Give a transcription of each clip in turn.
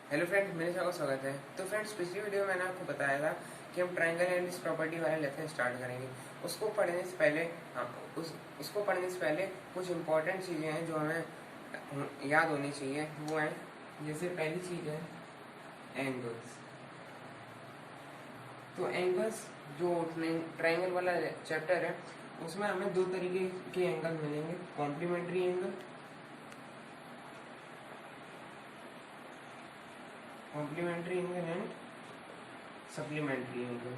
Hello friends, मेरे channel का स्वागत है। तो फ्रेंड्स, पिछली वीडियो में मैंने आपको बताया था कि हम ट्रायंगल एंड इस प्रॉपर्टी वाले लेसन स्टार्ट करेंगे। उसको पढ़ने से पहले उसको पढ़ने से पहले कुछ इंपॉर्टेंट चीज़ें हैं जो हमें याद होनी चाहिए। वो हैं, जैसे पहली चीज़ है एंगल्स। तो एंगल्स जो ट्रायंगल वाला चैप्टर है उसमें हमें दो तरीके के एंगल मिलेंगे, complementary angle and supplementary angle.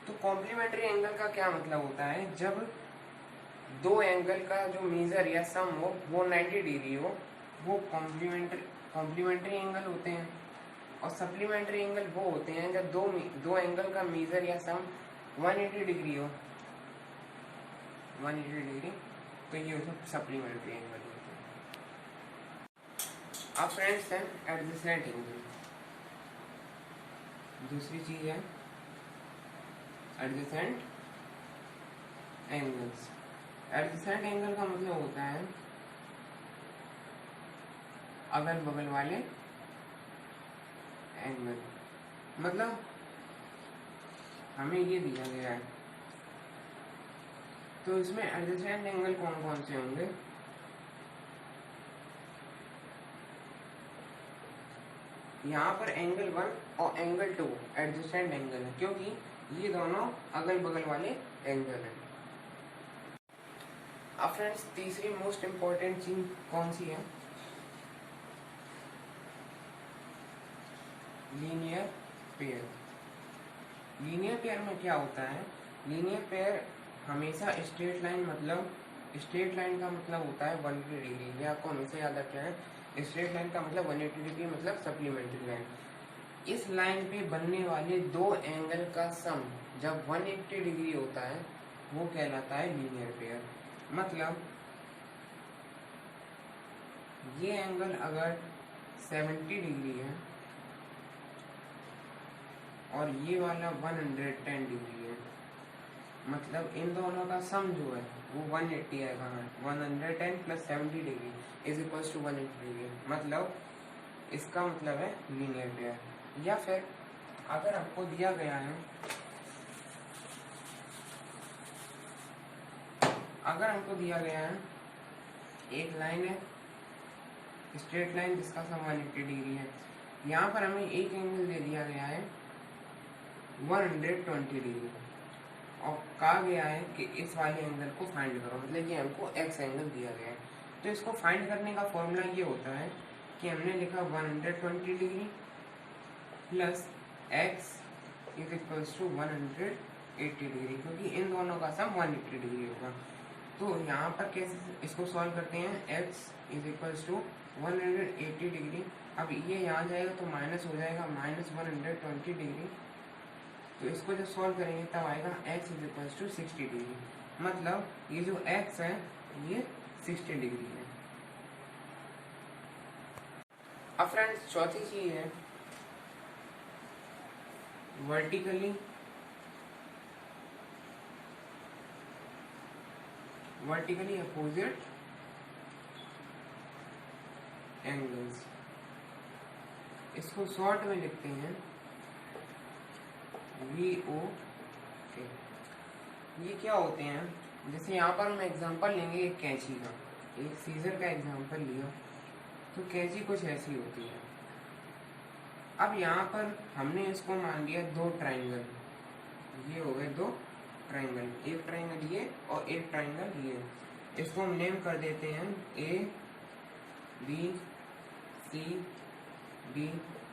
तो कॉम्प्लीमेंट्री एंगल का क्या मतलब होता है? जब दो एंगल का जो मेजर या सम हो वो 90 डिग्री हो, वो कॉम्प्लीमेंट्री एंगल होते हैं। और सप्लीमेंट्री एंगल वो होते हैं जब दो एंगल का मेजर या सम 180 डिग्री हो, 180 डिग्री, तो ये सप्लीमेंट्री एंगल होते हैं। अब फ्रेंड्स हैं एडजेसेंट एंगल। दूसरी चीज है एडजेसेंट एंगल्स। एडजेसेंट एंगल का मतलब होता है अगल बगल वाले एंगल। मतलब हमें ये दिया गया है, तो इसमें एडजेसेंट एंगल कौन कौन से होंगे? यहाँ पर एंगल 1 और एंगल 2 एडजेसेंट एंगल है, क्योंकि ये दोनों अगल बगल वाले एंगल हैं। अब फ्रेंड्स, तीसरी मोस्ट इंपॉर्टेंट चीज कौन सी है? Linear pair. लीनियर पेयर में क्या होता है? लीनियर पेयर हमेशा स्ट्रेट लाइन, मतलब स्ट्रेट लाइन का मतलब होता है 180 डिग्री। ये आपको हमेशा याद रखना है। स्ट्रेट लाइन का मतलब 180 डिग्री, मतलब सप्लीमेंट्री लाइन। इस लाइन पे बनने वाले दो एंगल का सम जब 180 डिग्री होता है वो कहलाता है लीनियर पेयर। मतलब ये एंगल अगर 70 डिग्री है और ये वाला 110 डिग्री है, मतलब इन दोनों का सम जो है वो 180 आएगा। 110 plus 70 degree is equals to 180 degree. मतलब इसका मतलब है लीनियर पेयर। या फिर अगर आपको दिया गया है, एक लाइन है, स्ट्रेट लाइन जिसका सम 180 डिग्री है। यहाँ पर हमें एक एंगल दे दिया गया है 120 डिग्री, और कहा गया है कि इस वाले एंगल को फाइंड करो। मतलब ये हमको एक्स एंगल दिया गया है। तो इसको फाइंड करने का फॉर्मूला ये होता है कि हमने लिखा 120 degree plus x is equals to 180 degree, क्योंकि इन दोनों का सम 180 डिग्री होगा। तो यहाँ पर कैसे इसको सॉल्व करते हैं? x is equals to 180 degree. अब ये यहाँ जाएगा तो माइनस हो जाएगा, माइनस 120 डिग्री। तो इसको जब सॉल्व करेंगे तब आएगा x is equals to 60 degree. मतलब ये जो x है ये 60 डिग्री है। अब फ्रेंड्स, चौथी चीज है वर्टिकली अपोजिट एंगल्स। इसको शॉर्ट में लिखते हैं VOA। ये क्या होते हैं? जैसे यहाँ पर हम एग्जांपल लेंगे एक कैंची का, एक सीजर का एग्जांपल लिया, तो कैंची कुछ ऐसी होती है। अब यहाँ पर हमने इसको मान लिया दो ट्राइंगल। ये हो गए दो ट्राइंगल, एक ट्राइंगल ये और एक ट्राइंगल ये। इसको हम नेम कर देते हैं ABCD,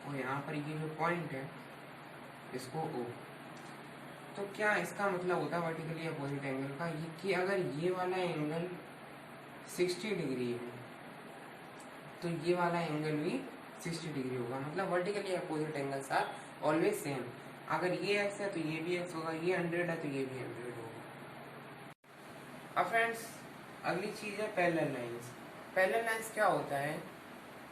और यहाँ पर ये जो पॉइंट है इसको O। तो क्या इसका मतलब होता है वर्टिकली अपोजिट एंगल का? ये कि अगर ये वाला एंगल 60 डिग्री है तो ये वाला एंगल भी 60 डिग्री होगा। मतलब vertically opposite angles are always same. अगर ये x है तो ये भी x होगा, ये 100 है तो ये भी 100 होगा। अब फ्रेंड्स, अगली चीज है पैरेलल लाइंस। पैरेलल लाइंस क्या होता है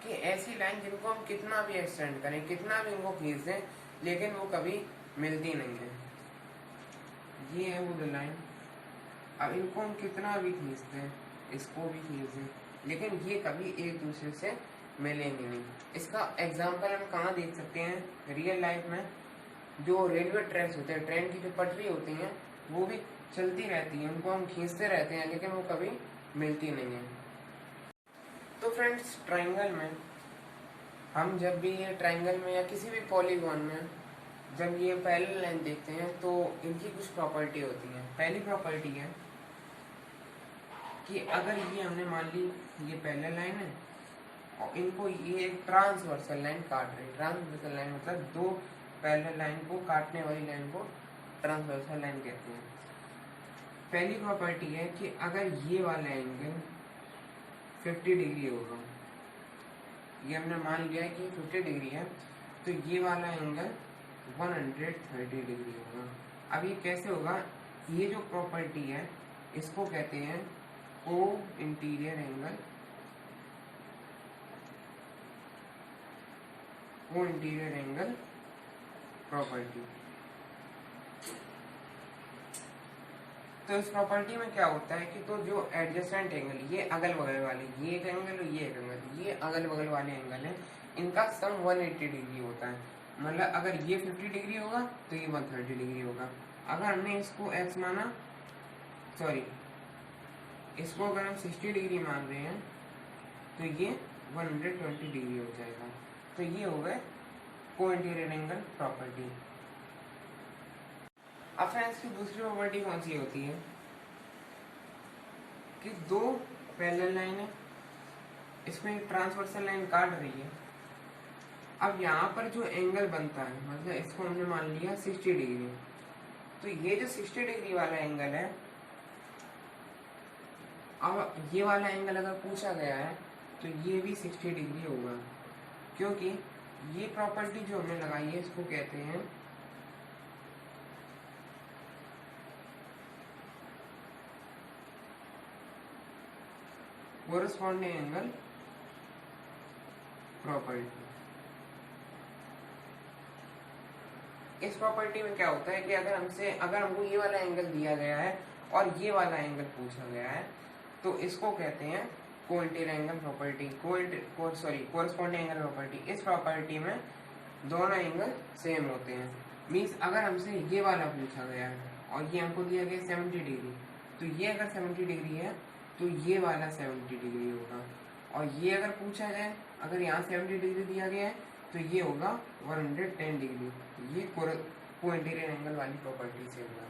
कि ऐसी लाइन जिनको हम कितना भी एक्सटेंड करें, कितना भी उनको खींच दें, लेकिन वो कभी मिलती नहीं है। ये है वो लाइन। अब इनको हम कितना भी खींचते हैं इसको भी खींचे, लेकिन ये कभी एक दूसरे से मिलेंगे नहीं। इसका एग्जाम्पल हम कहाँ देख सकते हैं, रियल लाइफ में जो रेलवे ट्रैक्स होते हैं, ट्रेन की जो पटरी होती हैं वो भी चलती रहती हैं, उनको हम खींचते रहते हैं लेकिन वो कभी मिलती नहीं है। तो फ्रेंड्स, ट्राइंगल में हम जब भी ये ट्राइंगल में या किसी भी पॉलीगॉन में जब ये पैरेलल लाइन देखते हैं तो इनकी कुछ प्रॉपर्टी होती है। पहली प्रॉपर्टी है कि अगर ये हमने मान ली ये पैरेलल लाइन है और इनको ये एक ट्रांसवर्सल लाइन काट रही है। ट्रांसवर्सल लाइन मतलब दो पैरेलल लाइन को काटने वाली लाइन को ट्रांसवर्सल लाइन कहते हैं। पहली प्रॉपर्टी है कि अगर ये वाला एंगल 50 डिग्री होगा, ये हमने मान लिया है कि 50 डिग्री है, तो ये वाला एंगल 130 डिग्री होगा। अब ये कैसे होगा, ये जो प्रॉपर्टी है इसको कहते हैं को इंटीरियर एंगल, को इंटीरियर एंगल प्रॉपर्टी। तो इस प्रॉपर्टी में क्या होता है कि तो जो एडजेसेंट एंगल, ये अगल बगल वाले, ये एक एंगल और ये एक एंगल, ये अगल बगल वाले एंगल है, इनका सम 180 डिग्री होता है। मतलब अगर ये 50 डिग्री होगा तो ये 130 डिग्री होगा। अगर हमने इसको x माना, सॉरी इसको अगर हम 60 डिग्री मान रहे हैं तो ये 120 डिग्री हो जाएगा। तो ये हो गए को इंटीरियर एंगल प्रॉपर्टी। अब फ्रेंड्स की दूसरी प्रॉपर्टी कौन सी होती है कि दो पैरेलल लाइन है, इसमें एक ट्रांसवर्सल लाइन काट रही है। अब यहाँ पर जो एंगल बनता है, मतलब इसको हमने मान लिया 60 डिग्री, तो ये जो 60 डिग्री वाला एंगल है, अब ये वाला एंगल अगर पूछा गया है तो ये भी 60 डिग्री होगा, क्योंकि ये प्रॉपर्टी जो हमने लगाई है इसको कहते हैं कोरस्पॉन्डिंग एंगल प्रॉपर्टी। इस प्रॉपर्टी में क्या होता है कि अगर हमको ये वाला एंगल दिया गया है और ये वाला एंगल पूछा गया है तो इसको कहते हैं को interior angle property, corresponding angle property. इस प्रॉपर्टी में दोनों एंगल सेम होते हैं। मीन्स अगर हमसे ये वाला पूछा गया है और ये हमको दिया गया 70 डिग्री, तो ये अगर 70 डिग्री है तो ये वाला 70 डिग्री होगा, और ये अगर पूछा जाए, अगर यहाँ 70 डिग्री दिया गया है तो ये होगा 110 डिग्री। ये को इंटीरियर एंगल वाली प्रॉपर्टी से होगा।